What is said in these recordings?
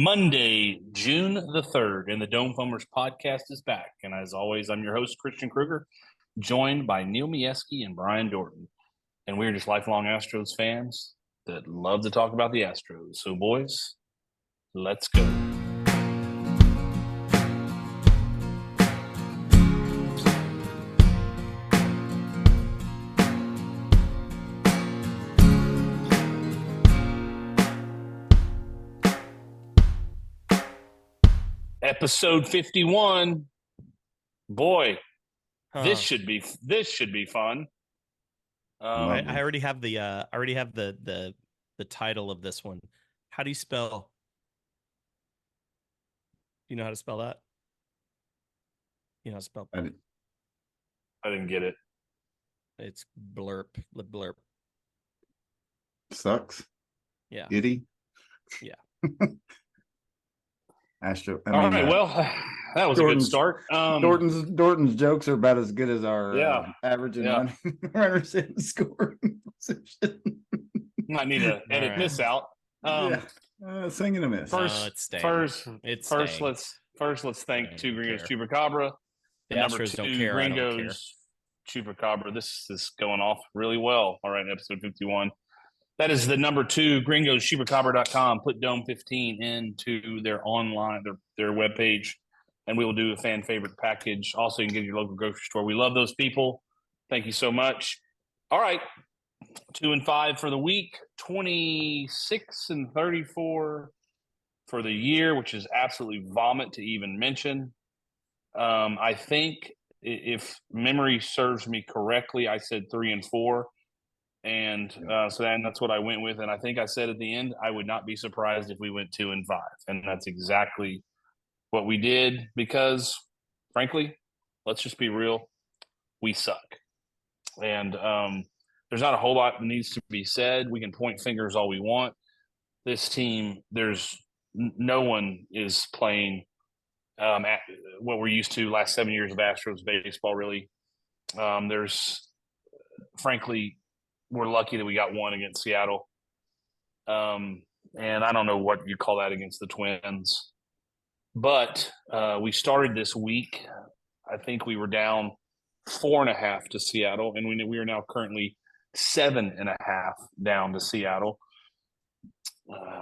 Monday, June the 3rd, and the Dome Foamers podcast is back. And as always, I'm your host, Christian Kruger, joined by Neil Mieski and Brian Dorton. And we're just lifelong Astros fans that love to talk about the Astros. So, boys, let's go. Episode 51. Boy, this should be fun. I already have the title of this one. How do you spell? You know how to spell that? You know how to spell? I didn't get it. It's blurp. Blurp. Sucks. Yeah. Giddy. Yeah. Astro. All right. Well, that was a good start. Dorton's jokes are about as good as our average and runners in scoring position. I need to edit this out. Swing and a miss. Let's thank two Gringos Chupacabra. The number Astros two don't care. Gringos Chupacabra. This is going off really well. All right, episode 51. That is the number two, gringoschupacabra.com. Put Dome 15 into their online, their webpage, and we will do a fan favorite package. Also, you can get your local grocery store. We love those people. Thank you so much. All right, 2-5 for the week, 26-34 for the year, which is absolutely vomit to even mention. I think if memory serves me correctly, I said 3-4. And so that's what I went with. And I think I said at the end, I would not be surprised if we went 2-5. And that's exactly what we did because, frankly, let's just be real, we suck. And there's not a whole lot that needs to be said. We can point fingers all we want. This team, no one is playing at what we're used to last 7 years of Astros baseball, really. Frankly, we're lucky that we got one against Seattle. And I don't know what you call that against the Twins. But we started this week, I think we were down 4.5 to Seattle, and we are now currently 7.5 down to Seattle.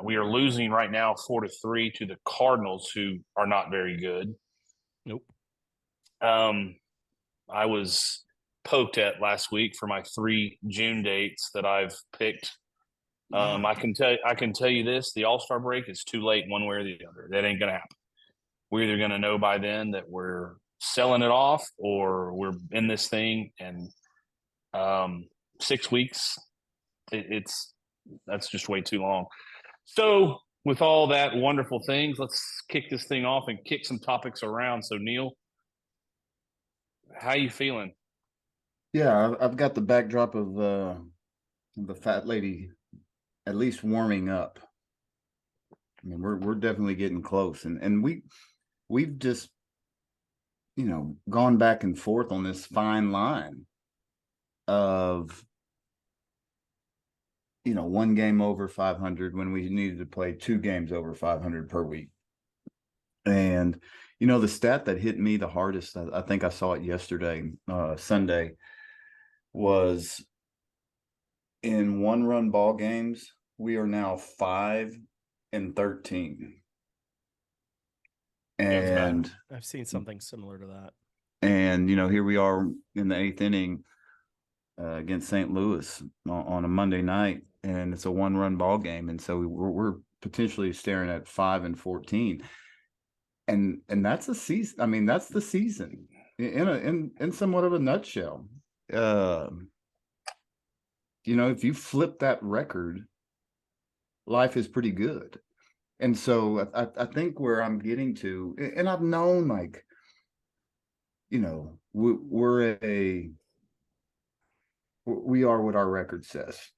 We are losing right now 4-3 to the Cardinals, who are not very good. Nope. I was poked at last week for my 3 June dates that I've picked. I can tell you this: the All-Star break is too late, one way or the other. That ain't gonna happen. We're either gonna know by then that we're selling it off, or we're in this thing. And 6 weeks, that's just way too long. So, with all that wonderful things, let's kick this thing off and kick some topics around. So, Neil, how you feeling? Yeah, I've got the backdrop of the fat lady at least warming up. I mean, we're definitely getting close, and we've just gone back and forth on this fine line of one game over 500 when we needed to play 2 games over 500 per week. And the stat that hit me the hardest, I think I saw it yesterday, Sunday, was in one-run ball games, we are now 5-13. And I've seen something similar to that. And here we are in the 8th inning against St. Louis on a Monday night, and it's a one-run ball game, and so we're potentially staring at 5-14. And that's a season. I mean, that's the season in somewhat of a nutshell. If you flip that record, life is pretty good. And so I think where I'm getting to, and I've known, we are what our record says.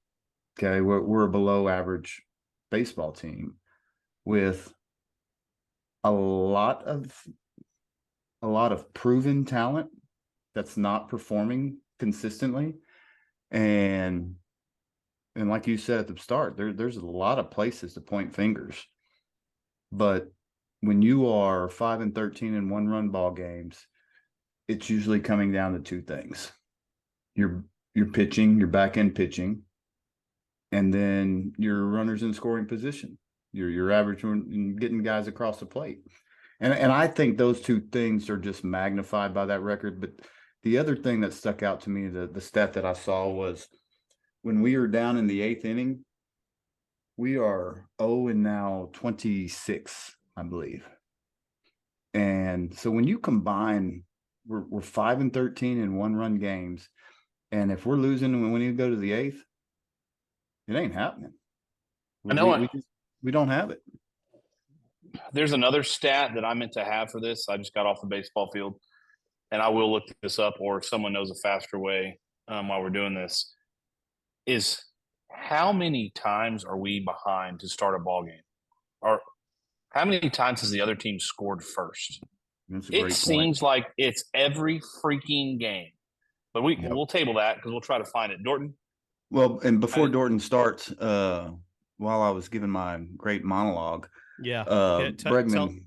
Okay, we're a below average baseball team with a lot of proven talent that's not performing consistently. And like you said at the start, there's a lot of places to point fingers. But when you are 5-13 in one-run ball games, it's usually coming down to two things: your pitching, your back end pitching, and then your runners in scoring position, your average getting guys across the plate. And I think those two things are just magnified by that record. But the other thing that stuck out to me, the stat that I saw, was when we were down in the 8th inning, we are 0-26, I believe. And so when you combine, we're 5-13 in one-run games, and if we're losing when we go to the 8th, it ain't happening. We don't have it. There's another stat that I meant to have for this. I just got off the baseball field, and I will look this up, or if someone knows a faster way while we're doing this, is how many times are we behind to start a ball game? Or how many times has the other team scored first? It seems like it's every freaking game. But we'll table that because we'll try to find it. Dorton? Well, and before Dorton starts, while I was giving my great monologue, Bregman,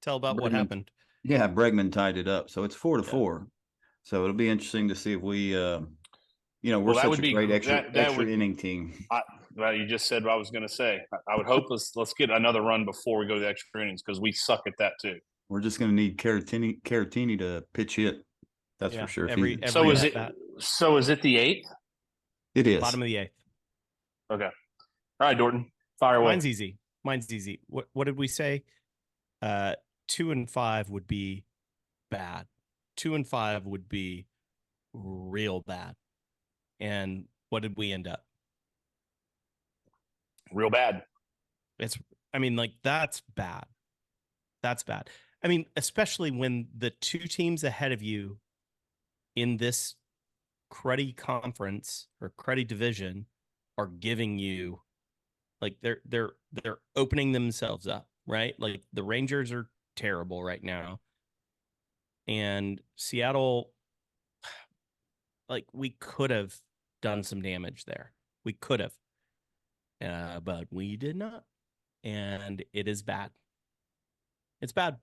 tell about what happened. Yeah, Bregman tied it up, so it's 4-4. So it'll be interesting to see if we, we're such a great extra inning team. Well, you just said what I was going to say. I would hope let's get another run before we go to the extra innings because we suck at that too. We're just going to need Caratini to pitch hit. That's for sure. So is it the 8th? It is. Bottom of the 8th. Okay. All right, Dorton. Fire away. Mine's easy. What did we say? 2-5 would be bad. 2-5 would be real bad. And what did we end up? Real bad. That's bad. That's bad. I mean, especially when the two teams ahead of you in this cruddy conference or cruddy division are giving you, like, they're opening themselves up, right? Like, the Rangers are terrible right now, and Seattle, like, we could have done some damage there. We could have, but we did not, and it is bad. It's bad.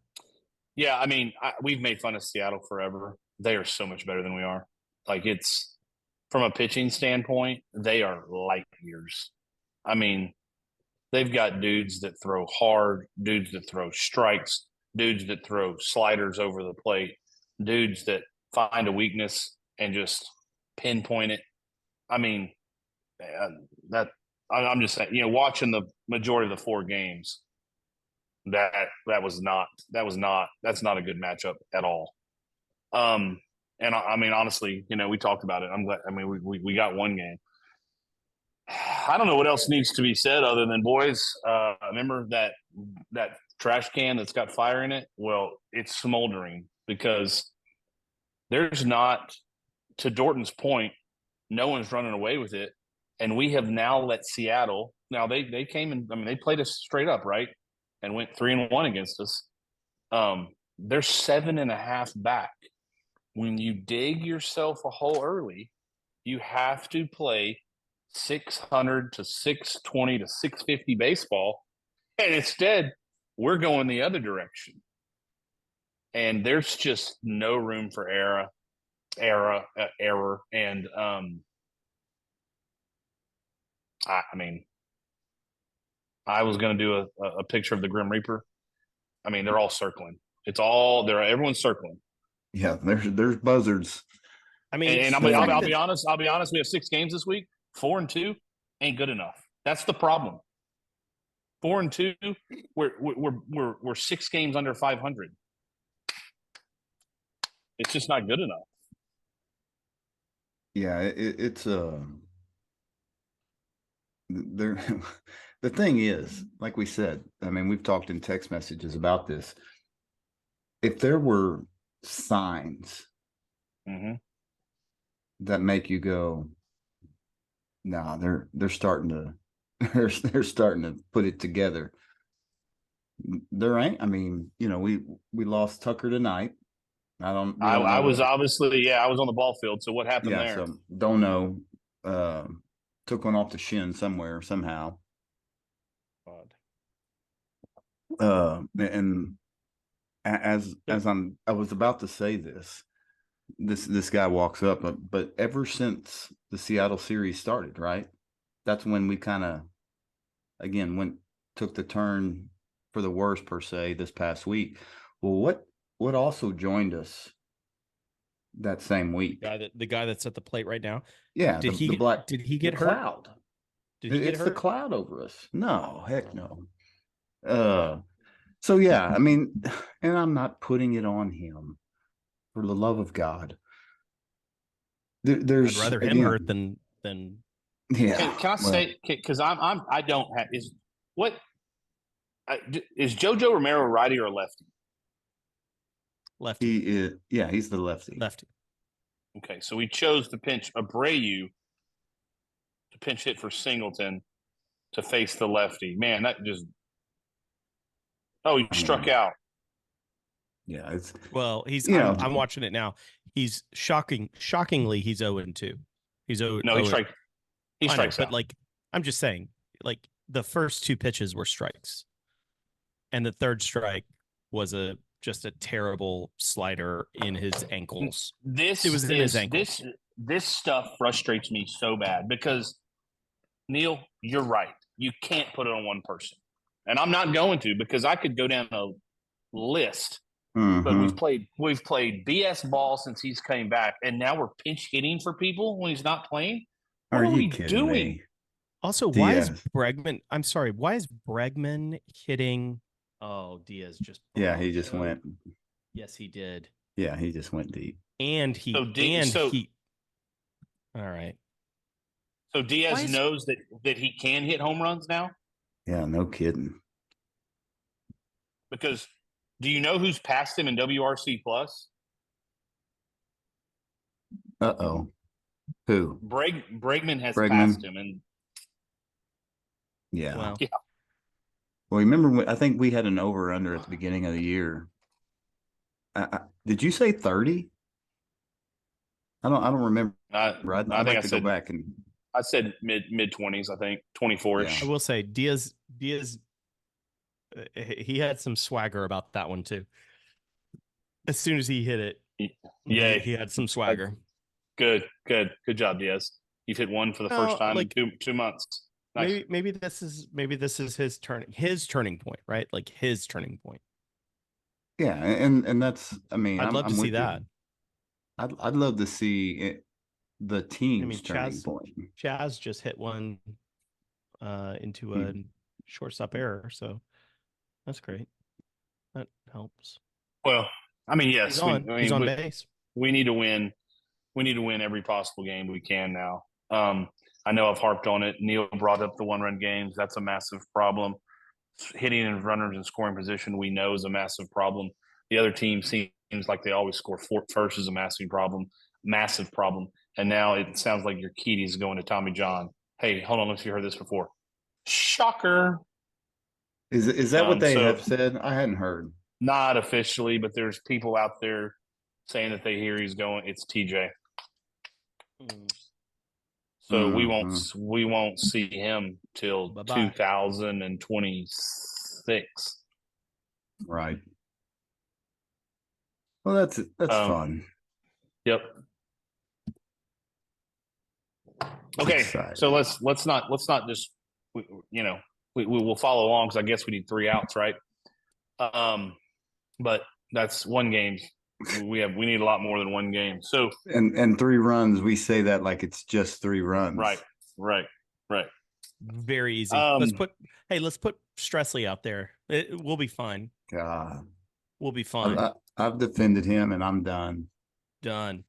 Yeah, I mean, we've made fun of Seattle forever. They are so much better than we are. Like, it's from a pitching standpoint, they are light years. I mean, they've got dudes that throw hard, dudes that throw strikes, dudes that throw sliders over the plate, dudes that find a weakness and just pinpoint it. I mean, I'm just saying, watching the majority of the 4 games, that's not a good matchup at all. And I mean, honestly, we talked about it. I'm glad. I mean, we got one game. I don't know what else needs to be said other than, boys, remember that trash can that's got fire in it? Well, it's smoldering because there's not, to Dorton's point, no one's running away with it. And we have now let Seattle, now they came and, I mean, they played us straight up, right? And went 3-1 against us. They're 7.5 back. When you dig yourself a hole early, you have to play 600 to 620 to 650 baseball. And instead, we're going the other direction. And there's just no room for error. And I mean, I was going to do a picture of the Grim Reaper. I mean, they're all circling. Everyone's circling. Yeah, there's buzzards. I mean, and I'll be honest. We have 6 games this week. 4-2 ain't good enough. That's the problem. 4-2, we're 6 games under 500. It's just not good enough. Yeah, it's there. The thing is, like we said, I mean, we've talked in text messages about this. If there were signs that make you go, nah, they're starting to they're starting to put it together. There ain't. I mean, we lost Tucker tonight. I was obviously, I was on the ball field. So what happened there? So don't know. Took one off the shin somewhere somehow. And as I was about to say this guy walks up, but ever since the Seattle series started, right? That's when we kind of again took the turn for the worse per se this past week. Well, what also joined us that same week? The guy that's at the plate right now. Yeah, Did he get hurt? Cloud. Did he get It's hurt? the cloud over us. No, heck no. So yeah, I mean, and I'm not putting it on him, for the love of God. There's I'd rather him again, hurt than yeah. Can I say, because I don't have, is JoJo Romero righty or lefty? lefty. He is, yeah, he's the lefty. Lefty. Okay, so we chose to pinch Abreu to pinch hit for Singleton to face the lefty. Man, that just he struck out. Yeah, it's Well, he's you I'm watching it now. He's shockingly he's 0-2. He's 0. No, he strikes out. But like I'm just saying, like the first two pitches were strikes. And the third strike was just a terrible slider in his ankles. It was in his ankles. This stuff frustrates me so bad because Neil, you're right. You can't put it on one person. And I'm not going to, because I could go down a list. But we've played BS ball since he's came back, and now we're pinch hitting for people when he's not playing. What are we doing? Me? Also, why is Bregman? I'm sorry. Why is Bregman hitting? Oh, Diaz just. Yeah, he just went. Yes, he did. Yeah, he just went deep. And he. All right. So Diaz knows that he can hit home runs now? Yeah, no kidding. Because do you know who's passed him in WRC plus? Uh-oh. Who? Bregman has passed him. And yeah. Wow. Yeah. Well, remember, I think we had an over-under at the beginning of the year. Did you say 30? I don't remember. I'd like to go back and. I said mid 20s. I think 24ish. I will say Diaz. He had some swagger about that one too. As soon as he hit it, he had some swagger. Good job, Diaz. You've hit one for the first time in 2 months. Nice. Maybe this is his turning point, right? Like his turning point. Yeah, and that's. I mean, I'd love to see that. I'd love to see the team's turning point. Chaz just hit one into a shortstop error, so that's great. That helps. Well, I mean, yes, he's on base. We need to win. We need to win every possible game we can now. I know I've harped on it. Neil brought up the one-run games. That's a massive problem. Hitting and runners in scoring position, we know, is a massive problem. The other team seems like they always score first is a massive problem. And now it sounds like your Urquidy's going to Tommy John. Hey, hold on, let's see if you heard this before. Shocker. Is that what they have said? I hadn't heard. Not officially, but there's people out there saying that they hear he's going. It's TJ. So we won't see him till 2026. Right. Well, that's fun. Yep. Okay, so let's not just we will follow along because I guess we need 3 outs, right? But that's one game. We need a lot more than one game. So and 3 runs, we say that like it's just 3 runs. Right. Very easy. Let's put Stressley out there. We'll be fine. God, we'll be fine. I've defended him, and I'm done. Done.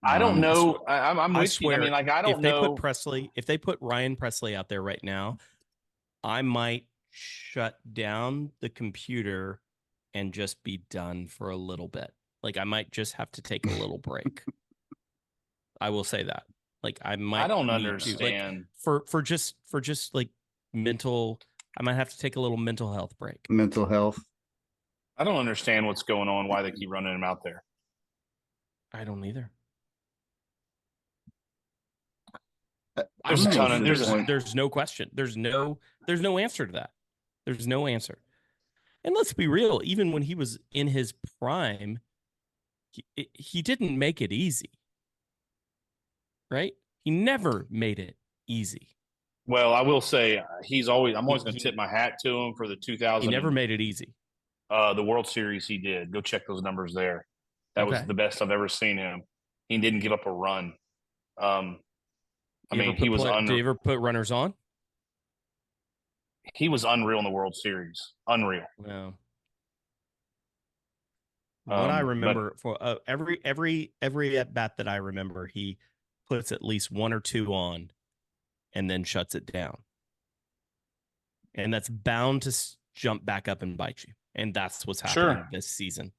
I don't know. I'm with you. I mean, like, I don't know. If they put Ryan Presley out there right now, I might shut down the computer and just be done for a little bit. Like, I might just have to take a little break. I will say that. Like, I don't understand. For just like mental, I might have to take a little mental health break. Mental health. I don't understand what's going on, why they keep running him out there. I don't either. There's no question. There's no answer to that. There's no answer. And let's be real, even when he was in his prime, he didn't make it easy. Right? He never made it easy. Well, I will say I'm always going to He- tip my hat to him for the He 2000 never made it easy. the World Series he did. Go check those numbers there. That was Okay. the best I've ever seen him. He didn't give up a run. He was Did you ever put runners on? he was unreal in the World Series. Unreal. No. What I But remember for every at bat that I remember, he puts at least one or two on, and then shuts it down, and that's bound to jump back up and bite you. And that's what's happening this season.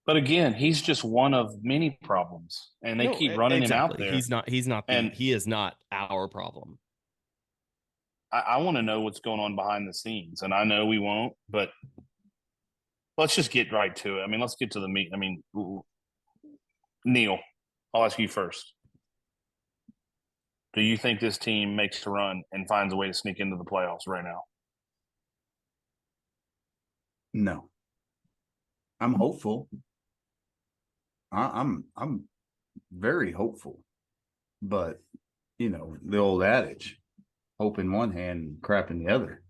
But again, he's just one of many problems, and they keep running him out there. He's not. And he is not our problem. I want to know what's going on behind the scenes, and I know we won't, but let's just get right to it. I mean, let's get to the meat. I mean, Neil, I'll ask you first. Do you think this team makes a run and finds a way to sneak into the playoffs right now? No. I'm hopeful. I'm very hopeful. But, the old adage, hope in one hand, crap in the other.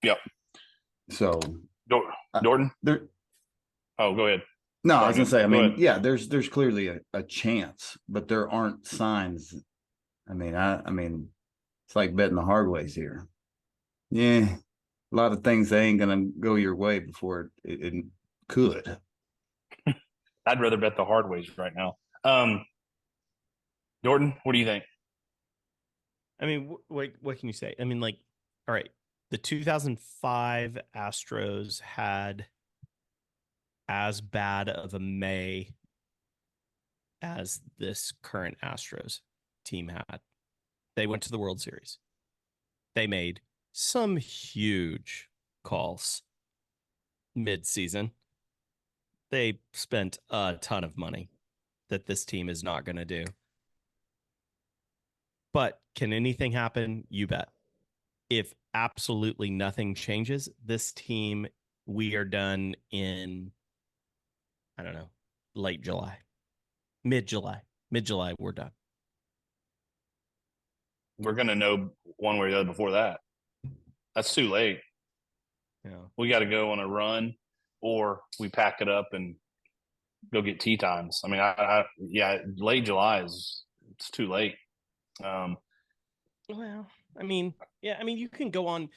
Yep. So Jordan? there Oh, go ahead. No, I was gonna say, I Go mean, ahead. yeah, there's clearly a chance, but there aren't signs. I mean, it's like betting the hard ways here. Yeah, a lot of things that ain't gonna go your way before it could. I'd rather bet the hard ways right now. Jordan, what do you think? I mean, what can you say? I mean, like, all right, the 2005 Astros had as bad of a May as this current Astros team had. They went to the World Series. They made some huge calls mid-season. They spent a ton of money that this team is not going to do. But can anything happen? You bet. If absolutely nothing changes, this team, we are done in, I don't know, late July, mid-July, we're done. We're going to know one way or the other before that. That's too late. Yeah. We got to go on a run, or we pack it up and go get tea times. I mean, late July it's too late. Well, I mean, yeah, I mean, you can go on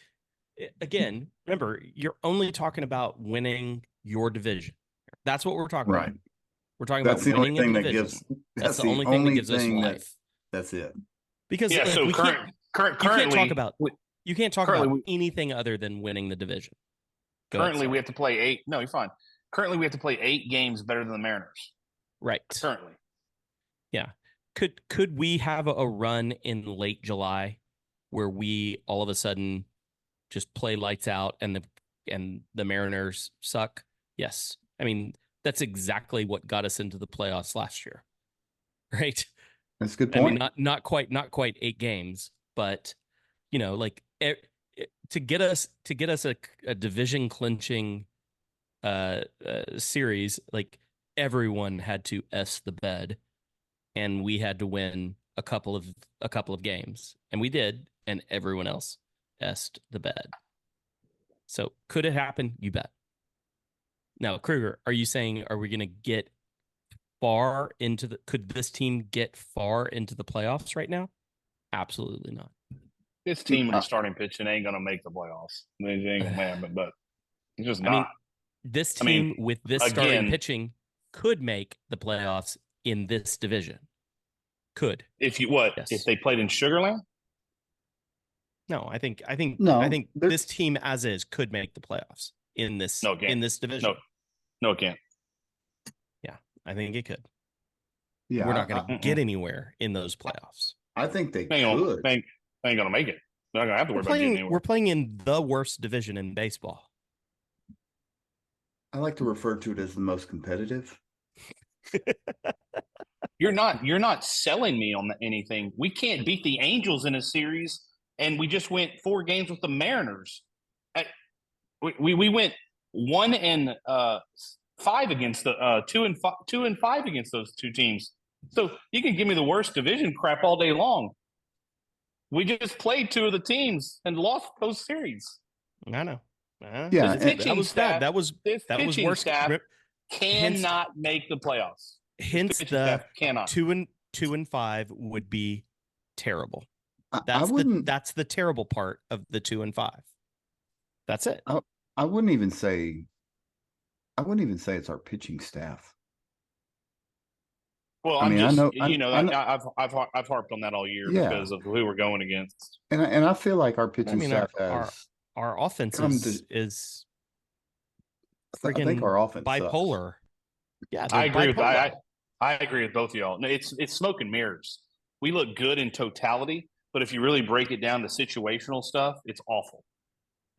again. Remember, you're only talking about winning your division. That's what we're talking about. We're talking That's about the only winning thing a that division. that's the only thing that gives us life. That's it. Because yeah, so currently, you can't talk about currently, anything other than winning the division. Currently, we have to play 8. No, you're fine. Currently, we have to play 8 games better than the Mariners. Right. Currently. Yeah. Could we have a run in late July where we all of a sudden just play lights out and the Mariners suck? Yes. I mean, that's exactly what got us into the playoffs last year. Right? That's a good point. I mean, not quite 8 games, but like to get us a division clinching series, like everyone had to S the bed, and we had to win a couple of games, and we did, and everyone else S'd the bed. So could it happen? You bet. Now, Kruger, are you saying, are we going to get far into could this team get far into the playoffs right now? Absolutely not. This team with the starting pitching ain't going to make the playoffs. They ain't going to win, but it's just not. I mean, this team with this starting pitching could make the playoffs in this division. Could. Yes. If they played in Sugarland? No, I think this team as is could make the playoffs in this division. No, it can't. Yeah, I think it could. Yeah, we're not going to get anywhere in those playoffs. I think they could. They ain't going to make it. They're not going to have to worry about getting anywhere. We're playing in the worst division in baseball. I like to refer to it as the most competitive. You're not selling me on anything. We can't beat the Angels in a series, and we just went 4 games with the Mariners. we went 1-5 against the 2-5 against those two teams. So you can give me the worst division crap all day long. We just played two of the teams and lost those series. I know. Yeah, This pitching that was staff, bad. That was pitching worse. staff Hence- cannot make the playoffs. Hence, Pitching the staff cannot. 2-5 would be terrible. I That's wouldn't. that's the terrible part of the 2-5. That's it. I wouldn't even say. I wouldn't even say it's our pitching staff. Well, I mean, I know. I've harped on that all year Yeah. because of who we're going against. And I feel like our pitching staff has. Our offense come is I think our offense bipolar. sucks. Yeah, I agree with bipolar. I agree with both of y'all. No, it's smoke and mirrors. We look good in totality, but if you really break it down to situational stuff, it's awful.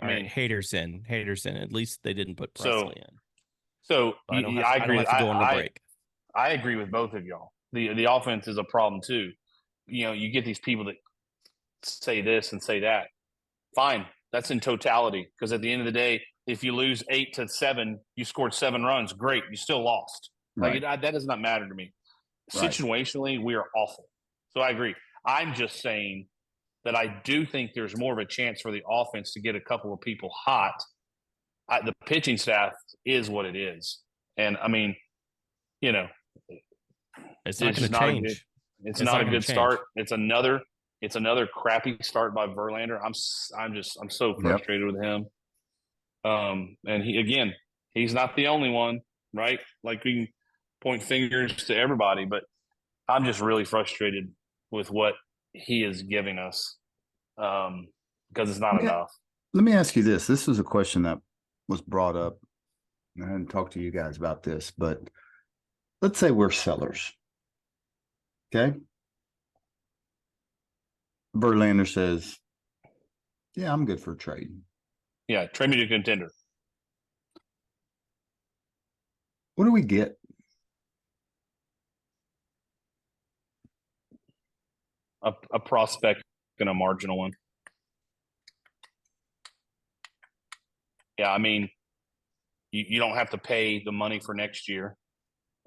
I mean, haters in. At least they didn't put Presley in. So I don't have, I I agree. don't have to go on the break. I agree with both of y'all. The offense is a problem too. You know, you get these people that say this and say that. Fine, that's in totality. Because at the end of the day, if you lose 8-7, you scored 7 runs. Great, you still lost. Right. Like that does not matter to me. Right. Situationally, we are awful. So I agree. I'm just saying that I do think there's more of a chance for the offense to get a couple of people hot. The pitching staff is what it is, and I mean, you know, it's not going to change. It's not a good start. It's another crappy start by Verlander. I'm so frustrated with him. And he's not the only one, right? Like we can point fingers to everybody, but I'm just really frustrated with what he is giving us because it's not enough. Let me ask you this. This was a question that was brought up. I hadn't talked to you guys about this, but let's say we're sellers. Okay. Verlander says, yeah, I'm good for a trade. Yeah, trade me to contender. What do we get? A prospect and a marginal one. Yeah, I mean, you don't have to pay the money for next year.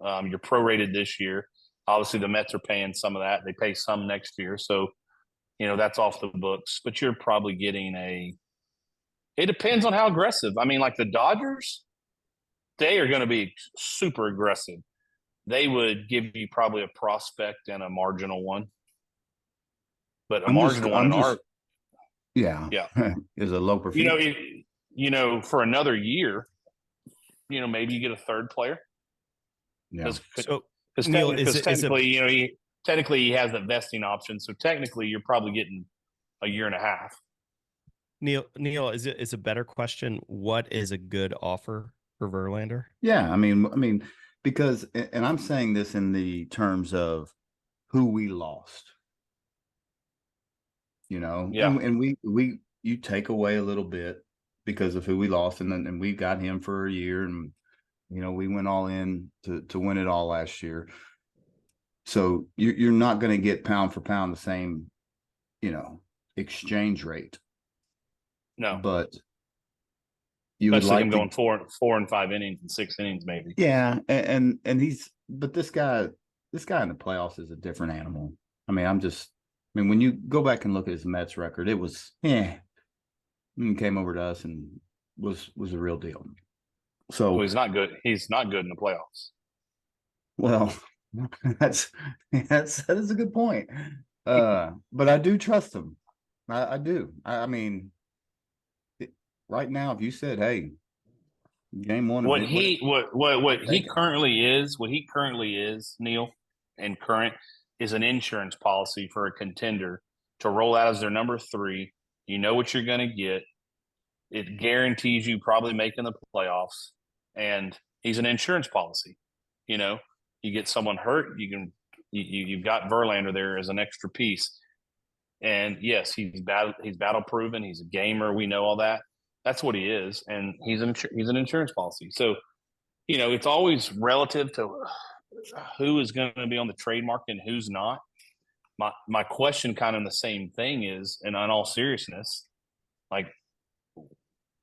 You're prorated this year. Obviously, the Mets are paying some of that. They pay some next year. So, you know, that's off the books. But you're probably getting it depends on how aggressive. I mean, like the Dodgers, they are going to be super aggressive. They would give you probably a prospect and a marginal one. But marginal one yeah is a low percentage. You know, for another year, you know, maybe you get a third player. Yeah. Because technically, technically he has the vesting option. So technically, you're probably getting a year and a half. Neil, is a better question? What is a good offer for Verlander? Yeah, I mean, because, and I'm saying this in the terms of who we lost. You know, yeah, and you take away a little bit because of who we lost, and we got him for a year, and you know we went all in to win it all last year. So you're not going to get pound for pound the same, you know, exchange rate. No, but you would like him going 4 and 5 innings and 6 innings, maybe. Yeah, and but this guy in the playoffs is a different animal. I mean, when you go back and look at his Mets record, it was and came over to us and was a real deal. So he's not good. He's not good in the playoffs. Well, that is a good point. But I do trust him. I do. I mean, right now, if you said, "Hey, game one," what he currently is, Neil, and current is an insurance policy for a contender to roll out as their number 3. You know what you're going to get. It guarantees you probably making the playoffs, and he's an insurance policy. You know, you get someone hurt, you've got Verlander there as an extra piece. And yes, he's battle proven. He's a gamer. We know all that. That's what he is, and he's an insurance policy. So, you know, it's always relative to who is going to be on the trade market and who's not. My question, kind of the same thing, is, and in all seriousness, like,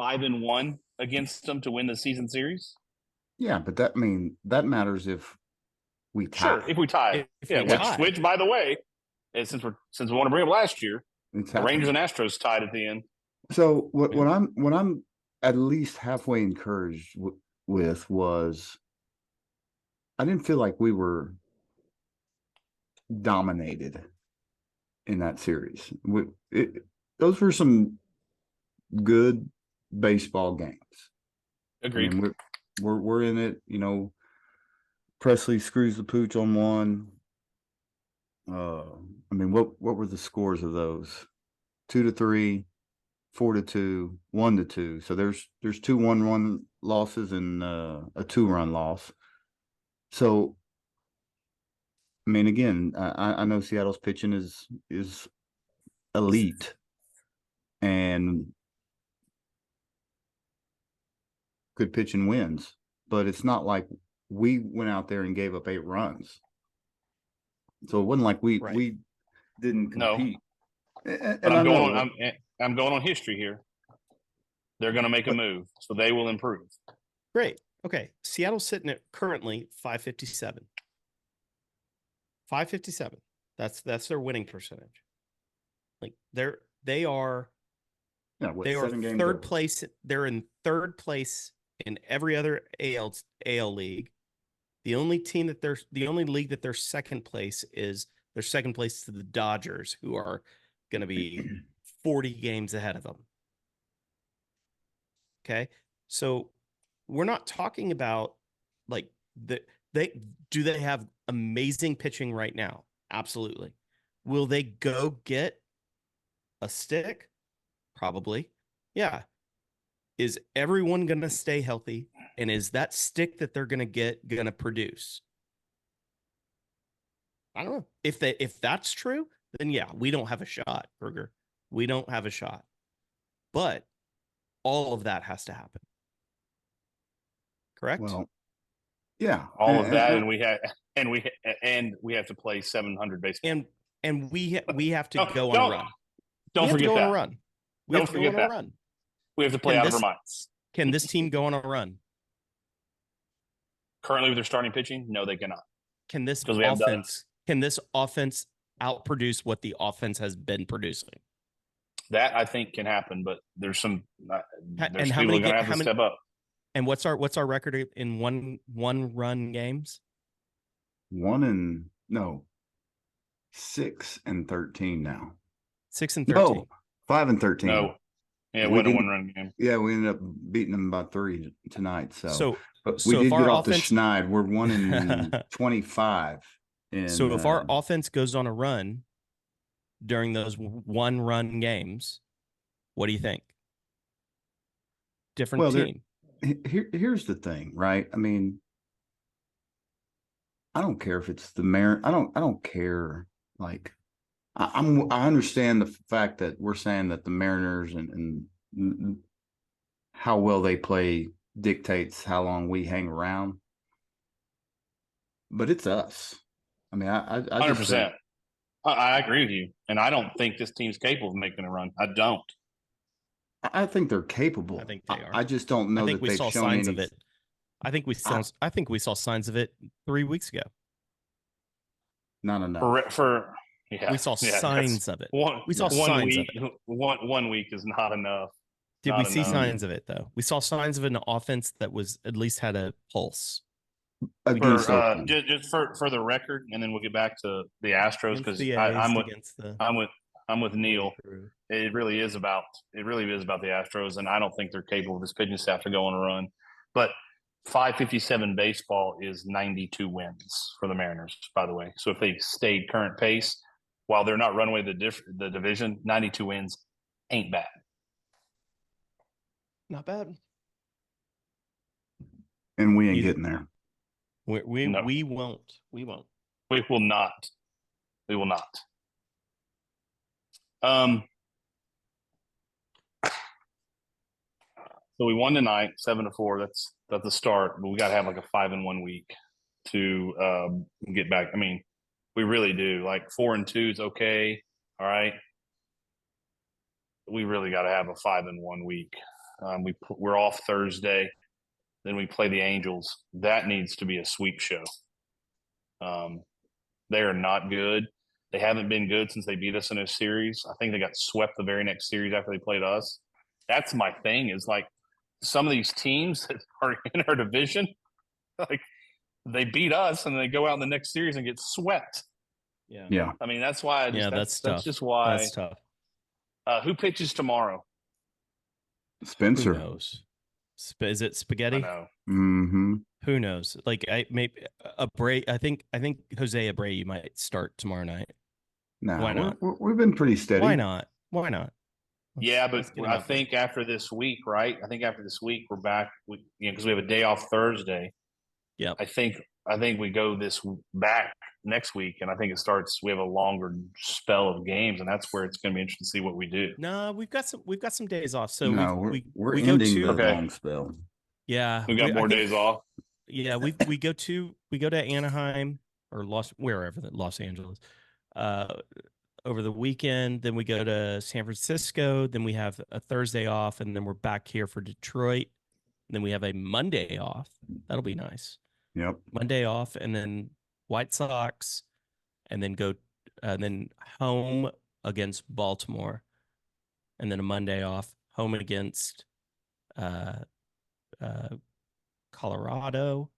5-1 against them to win the season series? Yeah, but that matters if we tie. Sure, if we tie. If Yeah, we tie. which by the way, since we want to bring up last year, It's the happening. Rangers and Astros tied at the end. So what I'm at least halfway encouraged with was I didn't feel like we were dominated in that series. Those were some good baseball games. Agreed. I mean, we're in it. You know, Presley screws the pooch on one. I mean, what were the scores of those? 2-3, 4-2, 1-2. So there's 2 1-run losses and a 2-run loss. So, I mean, again, I know Seattle's pitching is elite, and good pitching wins, but it's not like we went out there and gave up 8 runs. So it wasn't like we didn't No. compete. And But I know I'm going on history here. They're going to make a move, so they will improve. Great. Okay. Seattle's sitting at currently 557. 557. That's their winning percentage. Like they are they are 7 games third over. Place. They're in third place in every other AL league. The only league that they're second place is they're second place to the Dodgers, who are going to be 40 games ahead of them. Okay. So we're not talking about like they have amazing pitching right now? Absolutely. Will they go get a stick? Probably. Yeah. Is everyone going to stay healthy? And is that stick that they're going to get going to produce? I don't know. If that's true, then yeah, we don't have a shot, Burger. We don't have a shot. But all of that has to happen. Correct? Well, yeah. All of that, and we have to play 700 baseball. And we have to go on a run. Don't forget that. We have to go on a run. We have to play out of our minds. Can this team go on a run? Currently with their starting pitching, no, they cannot. Can this offense outproduce what the offense has been producing? That I think can happen, but there's people going to have to step up. And what's our record in one run games? 6-13 now. 6-13. No, 5-13. No, yeah, it wasn't a 1-run game. Yeah, we ended up beating them by 3 tonight. But we so did get off the schneid. We're 1-25. So if our offense goes on a run during those 1-run games, what do you think? Different team. Here's the thing, right? I mean, I don't care if it's the Mariners. I don't care. Like, I understand the fact that we're saying that the Mariners and how well they play dictates how long we hang around. But it's us. I mean, I 100%. I agree with you, and I don't think this team's capable of making a run. I don't. I think they're capable. I think they are. I just don't know that they've shown signs of it. I think we saw signs of it 3 weeks ago. Not enough. We saw signs of it. We saw signs of it. 1 week is not enough. Did we see signs of it though? We saw signs of an offense that was at least had a pulse. Just for the record, and then we'll get back to the Astros because I'm with Neil. It really is about the Astros, and I don't think they're capable of this pitching staff to go on a run. But 557 baseball is 92 wins for the Mariners, by the way. So if they stayed current pace, while they're not running away the division, 92 wins ain't bad. Not bad. And we ain't getting there. We won't. We won't. We will not. We will not. So we won tonight, 7-4. That's the start, but we got to have like a 5-1 week to get back. I mean, we really do. Like 4-2 is okay. All right. We really got to have a 5-1 week We're off Thursday. Then we play the Angels. That needs to be a sweep show. They are not good. They haven't been good since they beat us in a series. I think they got swept the very next series after they played us. That's my thing, is like some of these teams that are in our division, like they beat us and they go out in the next series and get swept. Yeah. Yeah. I mean, that's why That's that's tough. just why. That's tough. Who pitches tomorrow? Spencer. Who knows? Is it I Spaghetti? know. Mm-hmm. Who knows? Like I think Jose Abreu might start tomorrow night. No, Why not? We've been pretty steady. Why not? Yeah, but let's get him I out there. think after this week, right? I think after this week we're back. Because we have a day off Thursday. Yep. I think we go back next week, and I think it starts. We have a longer spell of games, and that's where it's going to be interesting to see what we do. No, we've got some days off. So No, we we're go ending to the Okay. long spell. yeah. We got more days off. Yeah, we go to Anaheim or Los Angeles over the weekend. Then we go to San Francisco. Then we have a Thursday off, and then we're back here for Detroit. And then we have a Monday off. That'll be nice. Yep. Monday off, and then White Sox, and then then home against Baltimore, and then a Monday off, home against Colorado.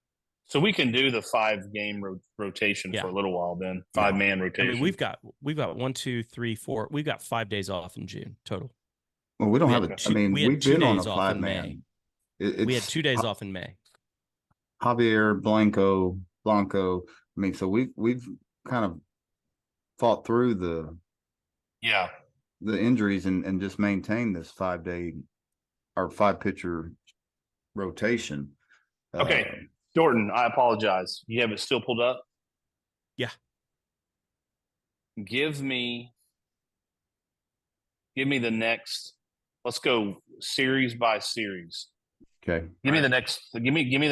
So we can do the 5-game rotation Yeah. for a little while. Then 5-man I rotation. mean, we've got 1, 2, 3, 4. We've got 5 days off in June total. Well, we don't We have had it. two- I mean, we had we've 2 been on a days off in May. 5-man. We had 2 days off in May. Javier Blanco. I mean, so we've kind of fought through the injuries and just maintained this 5-day or 5-pitcher rotation. Okay. Jordan, I apologize. You have it still pulled up? Yeah. Give me the next. Let's go series by series. Okay. Give me the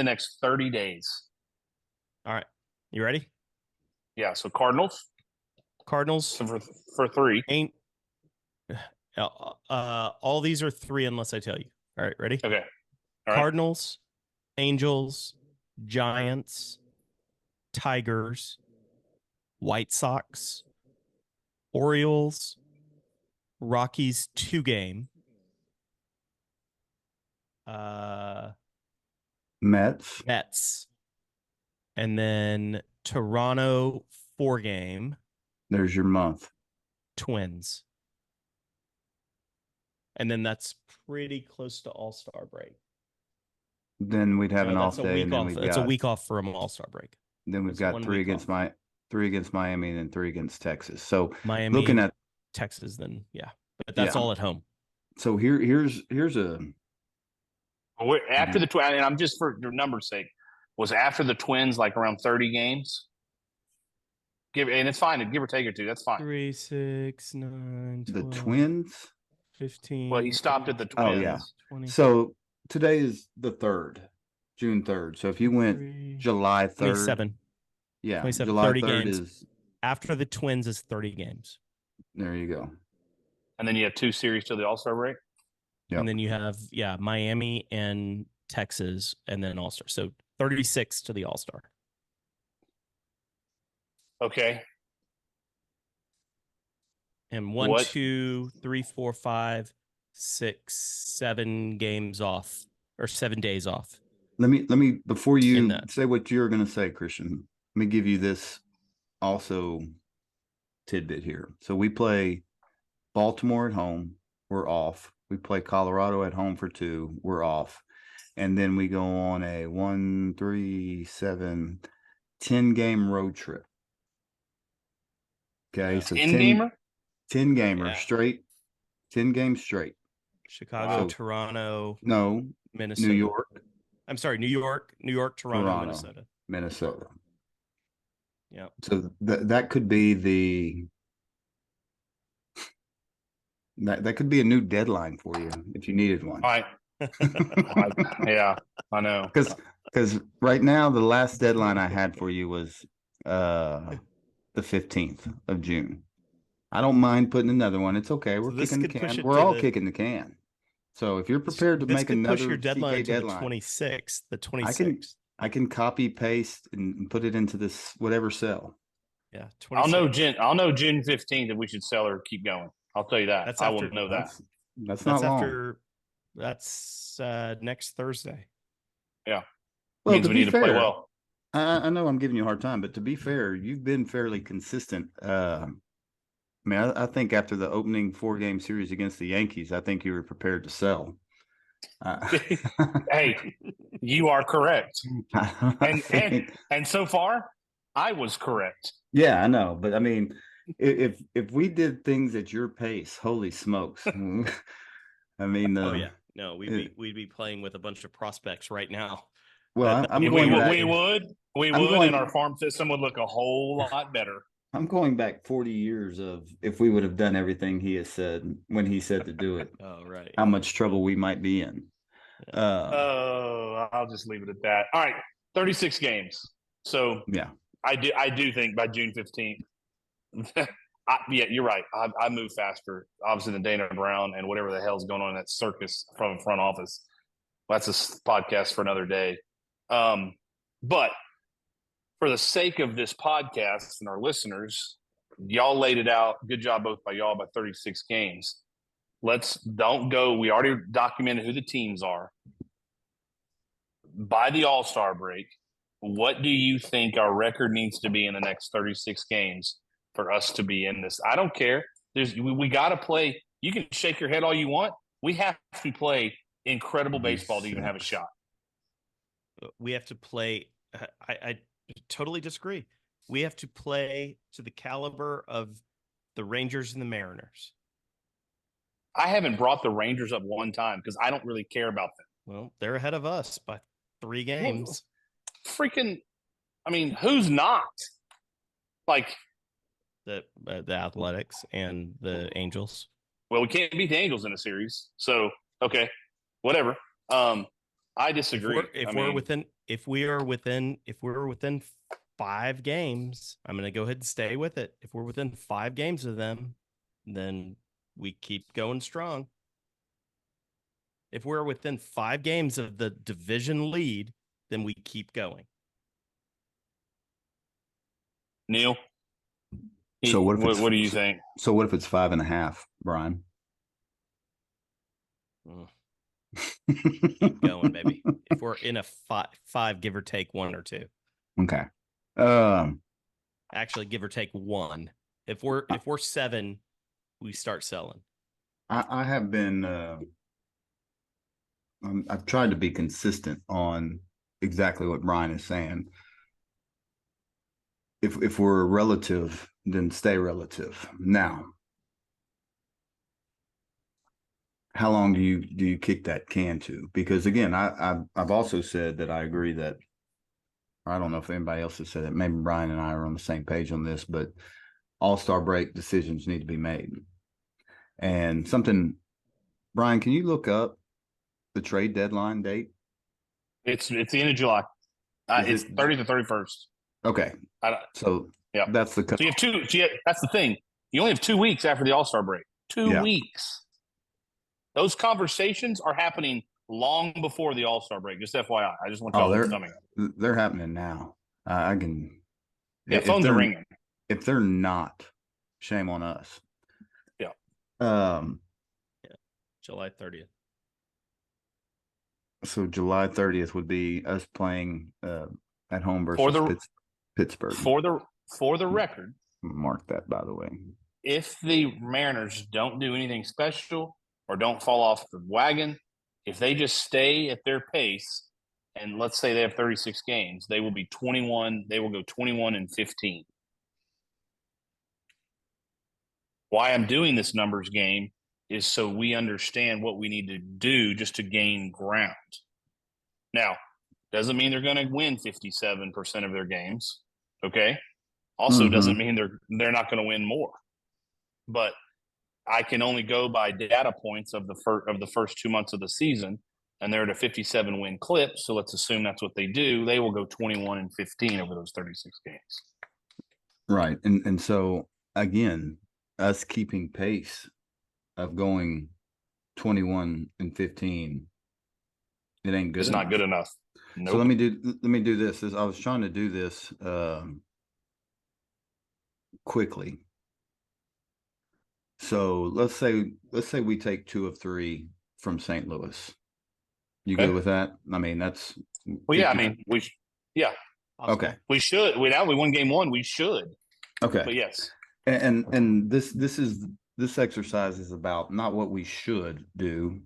next 30 days. All right. You ready? Yeah. So Cardinals. Cardinals So for 3. ain't. All these are 3 unless I tell you. All right. Ready? Okay. All right. Cardinals, Angels, Giants, Tigers, White Sox, Orioles, Rockies 2-game, Mets. and then Toronto 4-game, There's your month. Twins. And then that's pretty close to All-Star break. Then we'd have No, an that's off a day, week and then off. we've It's a got week off from All-Star break. then we've It's got 1 3 week against off. 3 against Miami, and then 3 against Texas. So Miami, looking at Texas, then yeah, but that's Yeah. all at home. so here's a After the Twins, and I'm just for your number's sake, was after the Twins like around 30 games? And it's fine to give or take or 2. That's fine. 3, 6, 9, 12, the Twins. 15. Well, he stopped at the Twins. Oh, yeah. 20, So today is the 3rd, June 3rd. So if you went 3, July 3rd, 27. yeah, 27, July 30 3rd games. is After the Twins is 30 games. there. You go. And then you have 2 series till the All-Star break. Yep. And then you have, Miami and Texas and then All-Star. So 36 to the All-Star. Okay. And 1, What- 2, 3, 4, 5, 6, 7 games off or 7 days off. Let me before In you that. say what you're going to say, Christian. Let me give you this also tidbit here. So we play Baltimore at home, we're off. We play Colorado at home for 2, we're off. And then we go on a 1, 3, 7, 10-game road trip. Okay, Yeah. so 10-gamer? 10 gamer Yeah. straight, 10 games straight. Chicago, Wow. Toronto, No, Minnesota. New York, I'm sorry, New York, Toronto, Toronto. Minnesota. Minnesota. Yeah. So that could be that could be a new deadline for you if you needed one. Yeah, I know. Because right now the last deadline I had for you was the 15th of June. I don't mind putting another one. It's okay. We're So this kicking the could push can. it We're to all the- kicking the can. So if you're prepared to This make could push another your deadline CK to the deadline, 26th. The I can 26th. I can copy paste and put it into this whatever cell. Yeah, I'll 26th. know June 15th if we should sell or keep going. I'll tell you that. That's I will after- know that. That's That's not long. after. That's next Thursday. Yeah. Well, Means to we be need to play fair, well. I know I'm giving you a hard time, but to be fair, you've been fairly consistent. I mean, I think after the opening 4-game series against the Yankees, I think you were prepared to sell. Hey, you are correct. I think- And so far, I was correct. yeah, I know, but I mean, if we did things at your pace, holy smokes! I mean, Oh yeah, no, it- we'd be playing with a bunch of prospects right now. well, That- I'm we going back. We I'm would, going- and our farm system would look a whole lot better. I'm going back 40 years of if we would have done everything he has said when he said to do it, Oh right. how much trouble we might be in. Oh, I'll just leave it at that. All right, 36 games. So Yeah. I do think by June 15th. Yeah, you're right. I move faster, obviously, than Dana Brown and whatever the hell's going on in that circus from front office. That's a podcast for another day. But for the sake of this podcast and our listeners, y'all laid it out. Good job both by y'all by 36 games. Don't go. We already documented who the teams are. By the All-Star break, what do you think our record needs to be in the next 36 games for us to be in this? I don't care. We got to play. You can shake your head all you want. We have to play incredible baseball to even have a shot. We have to play. I totally disagree. We have to play to the caliber of the Rangers and the Mariners. I haven't brought the Rangers up one time because I don't really care about them. Well, they're ahead of us by 3 games. Freaking, I mean, who's not? Like, The Athletics and the Angels. well, we can't beat the Angels in a series, so okay, whatever. I disagree. If we are within 5 games, I'm going to go ahead and stay with it. If we're within 5 games of them, then we keep going strong. If we're within 5 games of the division lead, then we keep going. Neil, So what do you think? So what if it's 5.5, Brian? Keep going, baby. If we're in a five, give or take 1 or 2. Okay. Actually, give or take 1. If we're 7, we start selling. I have been. I've tried to be consistent on exactly what Brian is saying. If we're relative, then stay relative. Now, how long do you kick that can to? Because again, I've also said that I agree that I don't know if anybody else has said it. Maybe Brian and I are on the same page on this, but All-Star break decisions need to be made. And something, Brian, can you look up the trade deadline date? It's the end of July. It's 30th to 31st. Okay. So yeah, that's the so you have 2. That's the thing. You only have 2 weeks after the All-Star break. 2 weeks. Those conversations are happening long before the All-Star break. Just FYI, I just want y'all to know coming. They're happening now. I can. Yeah, phones are ringing. If they're not, shame on us. Yeah. July 30th. So July 30th would be us playing at home versus Pittsburgh. For the record, mark that, by the way. If the Mariners don't do anything special or don't fall off the wagon, if they just stay at their pace, and let's say they have 36 games, they will be 21. They will go 21-15. Why I'm doing this numbers game is so we understand what we need to do just to gain ground. Now, doesn't mean they're going to win 57% of their games. Okay. Also doesn't mean they're not going to win more. But I can only go by data points of the first 2 months of the season, and they're at a 57 win clip. So let's assume that's what they do. They will go 21-15 over those 36 games. Right. And so again, us keeping pace of going 21-15, it ain't good It's not good enough. So Nope. let me do this. I was trying to do this quickly. So let's say we take 2 of 3 from St. Louis. You Okay. good with that? I mean, that's Well, yeah, I 50 mean, yeah, okay. we should. Now we won game 1. We should. Okay. But yes. And this exercise is about not what we should do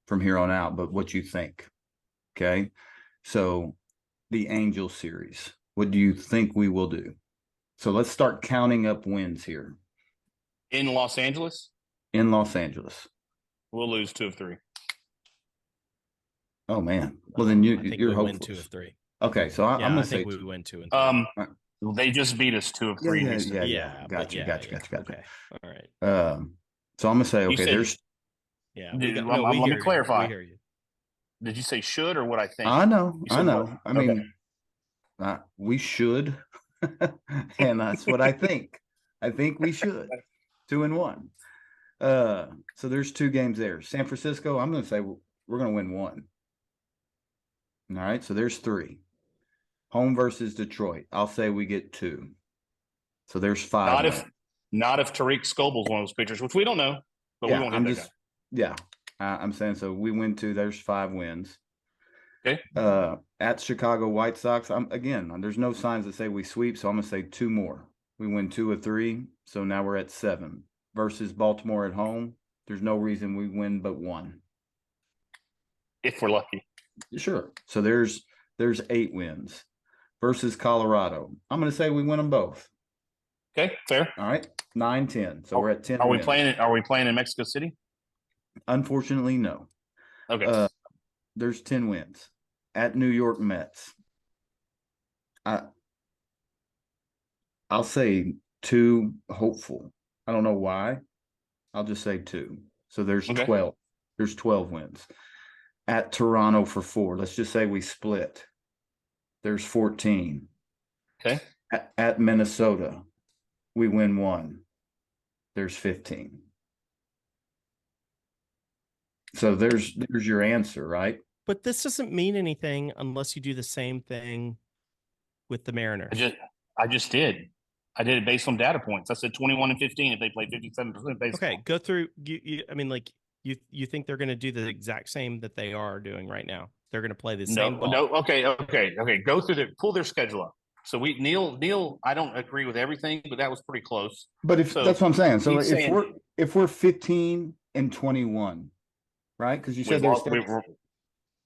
from here on out, but what you think. Okay. So the Angel series, what do you think we will do? So let's start counting up wins here. In Los Angeles, In Los Angeles. we'll lose 2 of 3. Oh man. Well then I think you're we hopeful. win 2 of 3. Okay, so I'm Yeah, gonna I say think we win 2 and 3. They just beat us 2 of 3. Yeah. Gotcha. Okay. All right. So I'm gonna say, You okay, said- there's Let we me hear you. clarify. We hear you. Did you say should or what I think? I know. You said what? I mean, we should, and that's what I think. I think we should. 2-1. So there's 2 games there. San Francisco, I'm going to say we're going to win 1. All right, so there's 3. Home versus Detroit, I'll say we get 2. So there's 5. Not if Tariq Scoble's one of those pitchers, which we don't know, but we won't hit that guy. Yeah, I'm saying so. We win 2. There's 5 wins. Okay. At Chicago White Sox, there's no signs that say we sweep, so I'm gonna say 2 more. We win 2 of 3, so now we're at 7. Versus Baltimore at home, there's no reason we win but 1. If we're lucky. Sure. So there's 8 wins. Versus Colorado, I'm gonna say we win them both. Okay, fair. All right, 9-10. So we're at 10. Are we wins. playing in Mexico City? Unfortunately, no. Okay. There's 10 wins. At New York Mets, I'll say 2 hopeful. I don't know why. I'll just say 2. So there's 12. There's 12 wins. At Toronto for 4. Let's just say we split. There's 14. Okay. At Minnesota, we win 1. There's 15. So there's your answer, right? But this doesn't mean anything unless you do the same thing with the Mariners. I just did. I did it based on data points. I said 21-15 if they play 57% baseball. Okay, go through. I mean, like you think they're going to do the exact same that they are doing right now? They're going to play the same ball. No. Okay. Go through pull their schedule up. So Neil, I don't agree with everything, but that was pretty close. But that's what I'm saying. So if we're 15-21, right? Because you said we're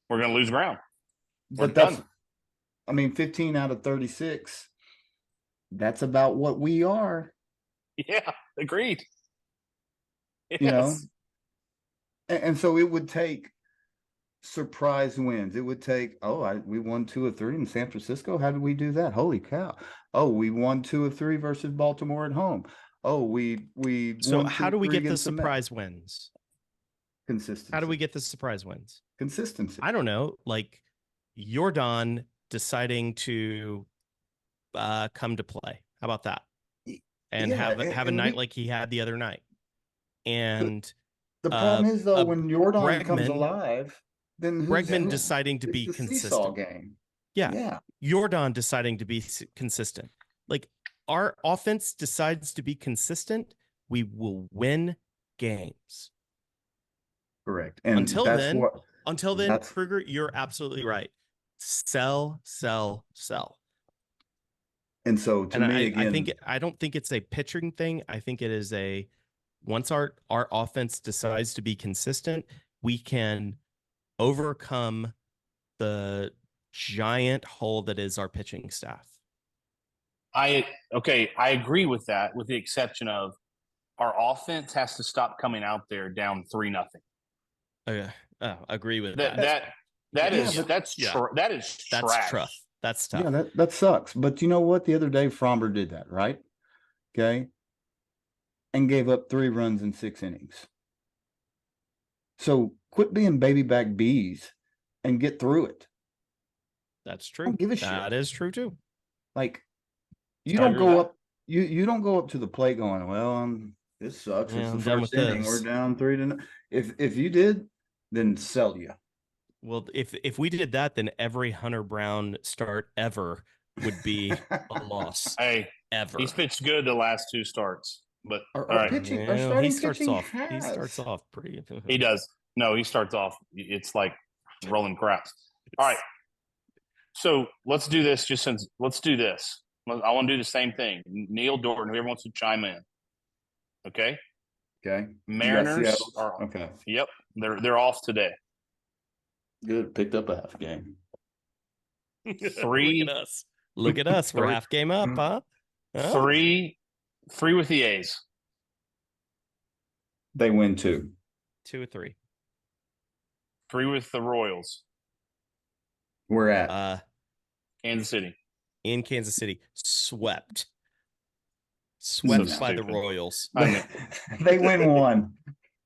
going to lose ground. But that's, I mean, 15 out of 36. That's about what we are. Yeah, agreed. Yes. You know, and so it would take surprise wins. It would take, we won 2 of 3 in San Francisco. How did we do that? Holy cow. Oh, we won 2 of 3 versus Baltimore at home. Oh, we So won how do we get the surprise Mets. wins? Consistency. How do we get the surprise wins? Consistency. I don't know, like Jordan deciding to come to play. How about that? And have a night like he had the other night. And the problem is though, when Jordan Bregman comes alive, then Bregman deciding to be the consistent. seesaw game. Yeah. Jordan deciding to be consistent. Like our offense decides to be consistent, we will win games. Correct. And until then, that's Kruger, you're absolutely right. Sell, sell, sell. And so to me, again, I don't think it's a pitching thing. I think it is once our offense decides to be consistent, we can overcome the giant hole that is our pitching staff. I agree with that, with the exception of our offense has to stop coming out there down 3-0. Agree with that. That's trash. Tough. That's tough. Yeah, that sucks. But you know what? The other day, Fromber did that, right? Okay. And gave up 3 runs in 6 innings. So quit being baby back bees and get through it. That's true. Don't give a shit. That is true too. Like you don't go up to the plate going, well, This sucks. Yeah, It's the I'm done first with inning. We're this. down 3-0. If you did, then sell you. Well, if we did that, then every Hunter Brown start ever would be a loss. Hey, Ever. he's pitched good the last 2 starts, but Our all right, pitching, our Well, starting he starts pitching off. He has. starts off pretty. he does. No, he starts off. It's like rolling craps. All right. So let's do this. Let's do this. I want to do the same thing. Neil Dorton, whoever wants to chime in. Okay. Okay. Mariners Seattle? are. Okay. Yep, they're off today. Good. Picked up a half game. 3. Look at us. Look at us. We're Three. half game up, huh? Huh? 3 with the A's. They win 2. 2 or 3. 3 with the Royals. We're at. Kansas City. In Kansas City, swept So by the stupid. Royals, I mean, They win 1.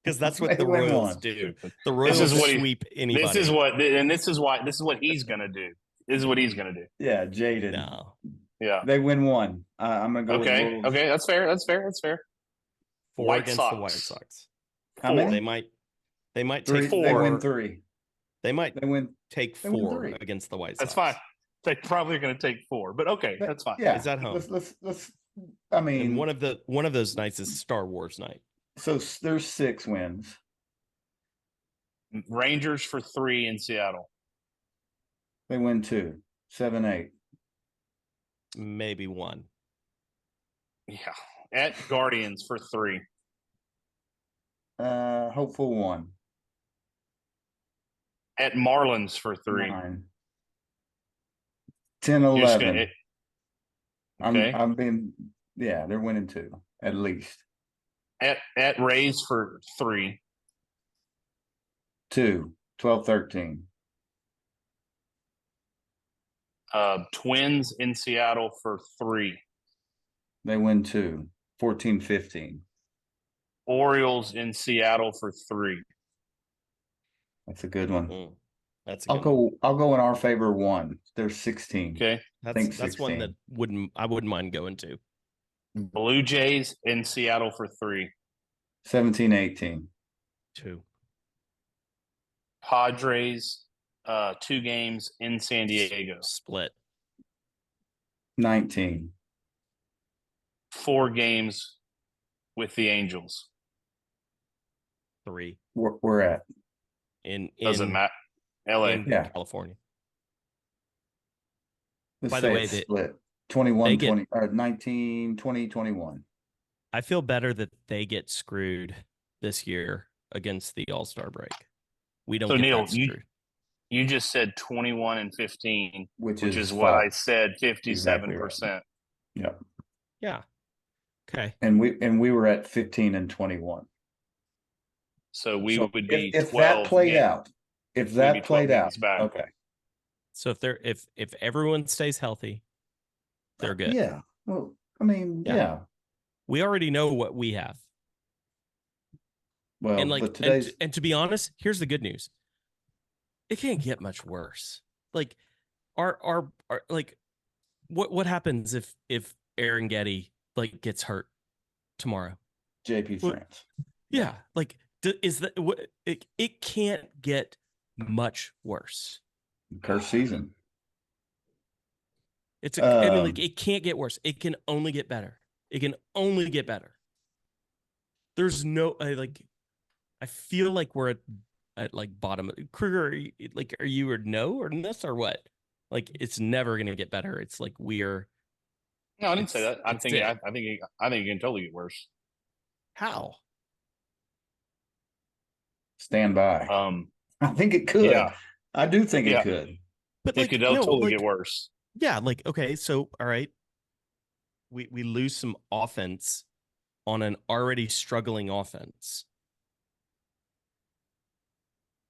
because that's what They the win Royals one. do. stupid. The Royals is what sweep anybody. This is what he's gonna do. This is what he's gonna do. Yeah, Jaden. No. Yeah. They win 1. I'm gonna go Okay. with Royals. Okay. That's fair. 4 White against Sox. the White Sox. How 4. many? They might 3. take four. They win 3. They might They win. take They win 4 3. against the White That's Sox. fine. They probably are going to take 4, but okay, that's fine. Yeah. It's at home. Let's. I mean, And one of those nights is Star Wars night. so there's 6 wins. Rangers for 3 in Seattle. They win 2. 7-8. Maybe 1. Yeah. At Guardians for 3. Hopeful 1. At Marlins for 3. 9. 10, You're just 11. okay. I'm being. Yeah, they're winning 2 at least. At Rays for 3. 2. 12, 13. Twins in Seattle for 3. They win 2. 14, 15. Orioles in Seattle for 3. That's a good one. That's a good one. I'll go in our favor 1. There's 16. Okay. think That's one 16. that I wouldn't mind going to. Blue Jays in Seattle for 3. 17, 18. 2. Padres 2 games in San Diego. Split. 19. 4 games with the Angels. 3 We're at. in Doesn't matter. LA. in Yeah. California. Let's By the say way, it's they- split. 21, they get- 20, or 19, 20, 21. I feel better that they get screwed this year against the All-Star break. We don't So, get Neil, that screwed. You just said 21 and 15, Which which is is what I false. said, Exactly 57%. Yeah. Yeah. Okay. And we were at 15 and 21. So we So would be if 12 that played games. out, if be that 12 played out, games back. okay. So if everyone stays healthy, they're good. Yeah. Well, I mean, Yeah. yeah. We already know what we have. Well, And like but today's and to be honest, here's the good news. It can't get much worse. Like our like what happens if Aaron Getty like gets hurt tomorrow? JP Well, France. Yeah, like is that what it can't get much worse. Curse season. It's I mean, like Um, it can't get worse. It can only get better. It can only get better. There's no I feel like we're at like bottom. Kruger, are you or no or this or what? Like it's never gonna get better. It's like we're No, I didn't say that. I it's think dead. I think it can totally get worse. how? Stand by. I think it could. yeah. I do think Yeah. it could. But It like could no, totally like, get worse. yeah, like okay, so all right. We lose some offense on an already struggling offense.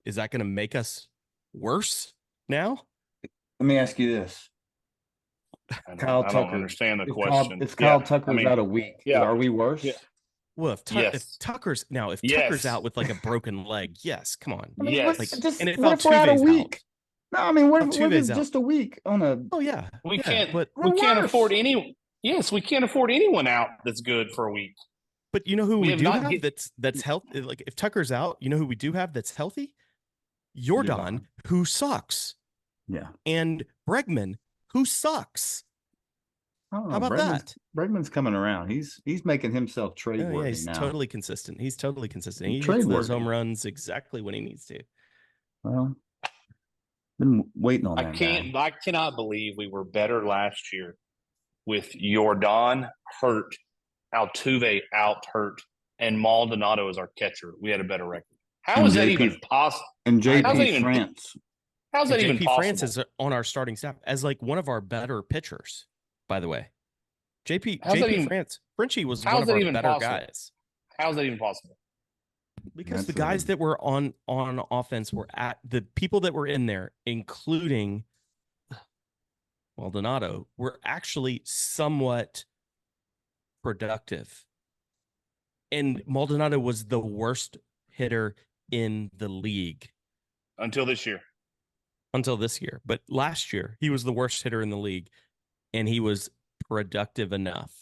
Is that going to make us worse now? Let me ask you this. Kyle I don't Tucker. understand the If question. Kyle Yeah, Tucker's I mean, out a week, yeah. are we worse? Yeah. Well, if Yes. Tucker's Yes. out with like a broken leg, yes, come on. I mean, Yes. what's- Like, just, and if what if we're out a Altuve's week? out. No, I mean, what if Altuve's it's out. just a week on a Oh yeah, We yeah, can't But We're we can't worse. afford any. Yes, we can't afford anyone out that's good for a week. But you know who We we have do not have get- that's healthy? Like if Tucker's out, you know who we do have that's healthy? Jordan, Jordan. who sucks, Yeah. and Bregman, who sucks. I don't know. How about that? Bregman's coming around. He's making himself trade Oh, yeah, worthy he's now. totally consistent. He's totally consistent. He hits Trade those worthy. home runs exactly when he needs to. Well, been waiting on I that can't. guy. I cannot believe we were better last year with Jordan hurt, Altuve out hurt, and Maldonado as our catcher. We had a better record. How And is that JP even possible? And I know. How's that JP even- France. How's And that even JP possible? France is on our starting staff as like one of our better pitchers, by the way. How's that even- Frenchie was how's one of that our even better possible? guys. How's that even possible? Because the That's guys that were on offense were at the people that were in there, including Maldonado, were actually somewhat productive. And Maldonado was the worst hitter in the league Until this year. until this year. But last year, he was the worst hitter in the league, and he was productive enough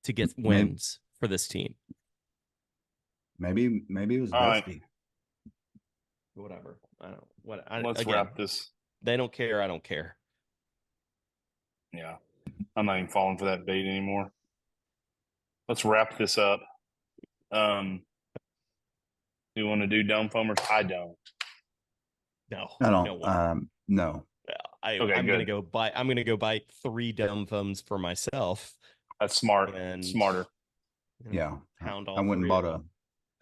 to get wins for this team. Maybe it was All right. Dusty. Whatever. I don't. Let's again, wrap this. They don't care. I don't care. Yeah. I'm not even falling for that bait anymore. Let's wrap this up. Do you want to do dumb foamers? I don't. No, I no don't. way. No. I'm Okay, gonna good. go buy. I'm gonna go buy 3 dumb thumbs for myself That's smart. and Smarter. Yeah. Pound all. I went and 3 bought of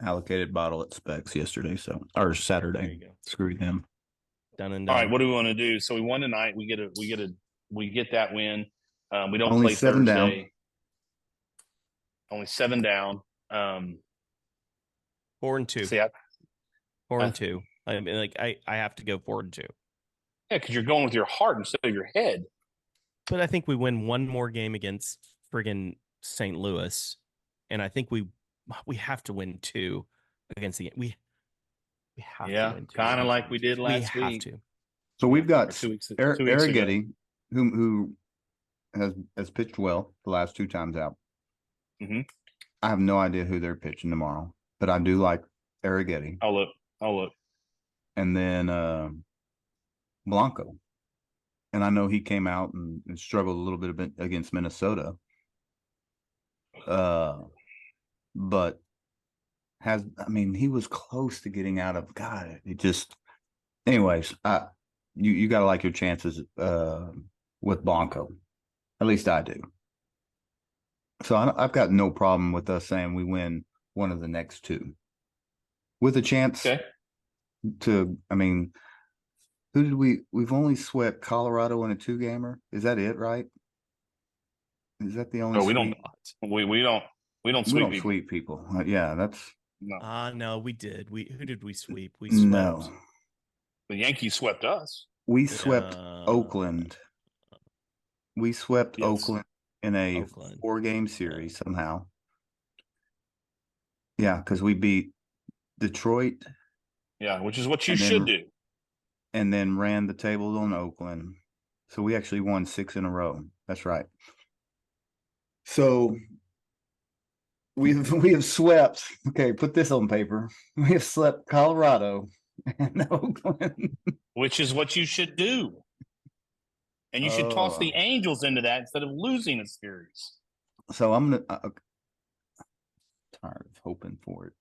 a allocated bottle at Specs yesterday, or There you Saturday. go. Screw them. Done and All done. right, what do we want to do? So we won tonight. We get that win. We don't Only play 7 down. Thursday. Only 7 down. 4-2. See, 4-2. I mean, like I have to go 4-2. yeah, because you're going with your heart instead of your head. But I think we win one more game against friggin' St. Louis, and I think we have to win 2 against the we have to win 2. kind of like we did last we have week. to. So we've Or got 2 weeks, 2 Eric weeks ago. Arrighetti, who has pitched well the last 2 times out. Mhm. I have no idea who they're pitching tomorrow, but I do like Arrighetti. I'll look. And then Blanco. And I know he came out and struggled a little bit against Minnesota. But he was close to getting out of God. It just, anyways, you got to like your chances with Blanco. At least I do. So I've got no problem with us saying we win one of the next 2 with a chance Okay. to, who did we've only swept Colorado in a 2-gamer. Is that it, right? Is that the only No, we sweep? don't. We don't We sweep don't people. sweep people. Yeah, that's No. No, we did. Who did we sweep? We no. swept. The Yankees swept us. We swept Uh, Oakland. We swept Yes. Oakland in a Oakland. 4-game series somehow. Yeah, because we beat Detroit Yeah, which is what you And then- should do. and then ran the table on Oakland. So we actually won 6 in a row. That's right. So we have swept. Okay, put this on paper. We have swept Colorado and Oakland. Which is what you should do. And you should toss the Oh. Angels into that instead of losing a series. So I'm gonna tired of hoping for it.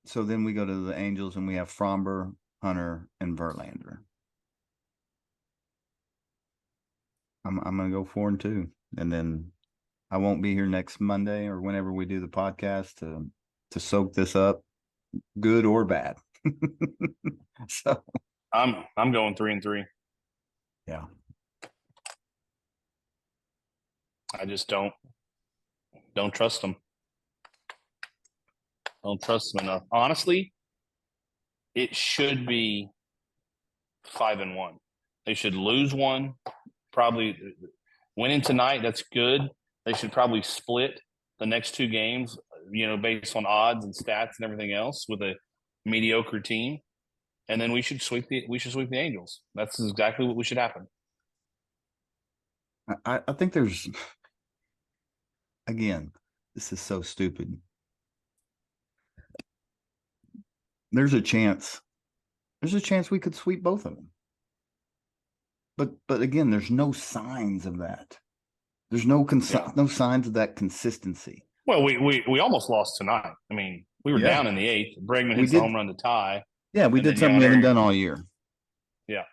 So then we go to the Angels and we have Fromber, Hunter, and Verlander. I'm gonna go 4-2, and then I won't be here next Monday or whenever we do the podcast to soak this up, good or bad. So I'm going 3-3. yeah, I just don't trust them. Don't trust them enough. Honestly, it should be 5-1. They should lose one. Probably winning tonight, that's good. They should probably split the next 2 games, based on odds and stats and everything else with a mediocre team. And then we should sweep the Angels. That's exactly what should happen. I think there's again, this is so stupid. There's a chance we could sweep both of them. But again, there's no signs of that. There's no signs of that consistency. Well, we almost lost tonight. I mean, we were down in the 8th. Bregman hits the home run to tie. Yeah, we did something we haven't done all year. Yeah.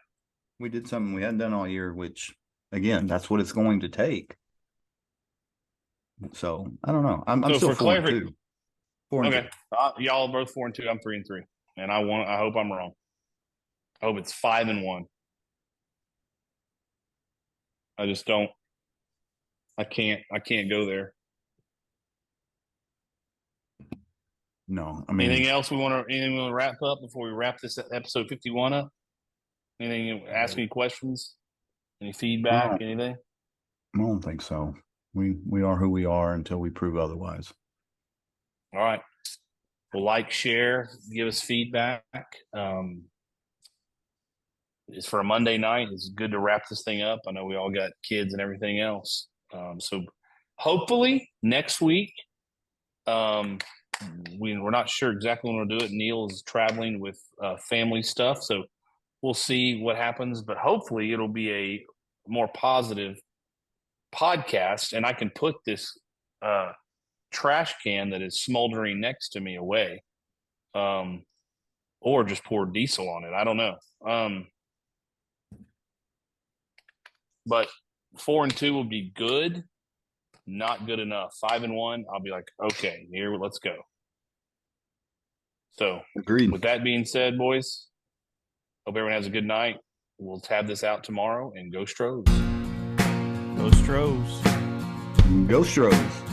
We did something we hadn't done all year, which, again, that's what it's going to take. So, I don't know. I'm still 4-2. 4-2. Okay. Y'all are both 4-2. I'm 3-3. And I hope I'm wrong. I hope it's 5-1. I just don't. I can't go there. No, I mean, anything else we want to wrap up before we wrap this episode 51 up? Anything? Ask any questions? Any feedback? Anything? I don't think so. We are who we are until we prove otherwise. All right. Well, like, share, give us feedback. It's for a Monday night. It's good to wrap this thing up. I know we all got kids and everything else. So hopefully next week, we're not sure exactly when we'll do it. Neil is traveling with family stuff, so we'll see what happens. But hopefully it'll be a more positive podcast, and I can put this trash can that is smoldering next to me away, or just pour diesel on it. I don't know. But 4-2 will be good, not good enough. 5-1, I'll be like, okay, here, let's go. So, agreed. With that being said, boys, hope everyone has a good night. We'll tab this out tomorrow, and go Stros. Go Stros. Go Stros.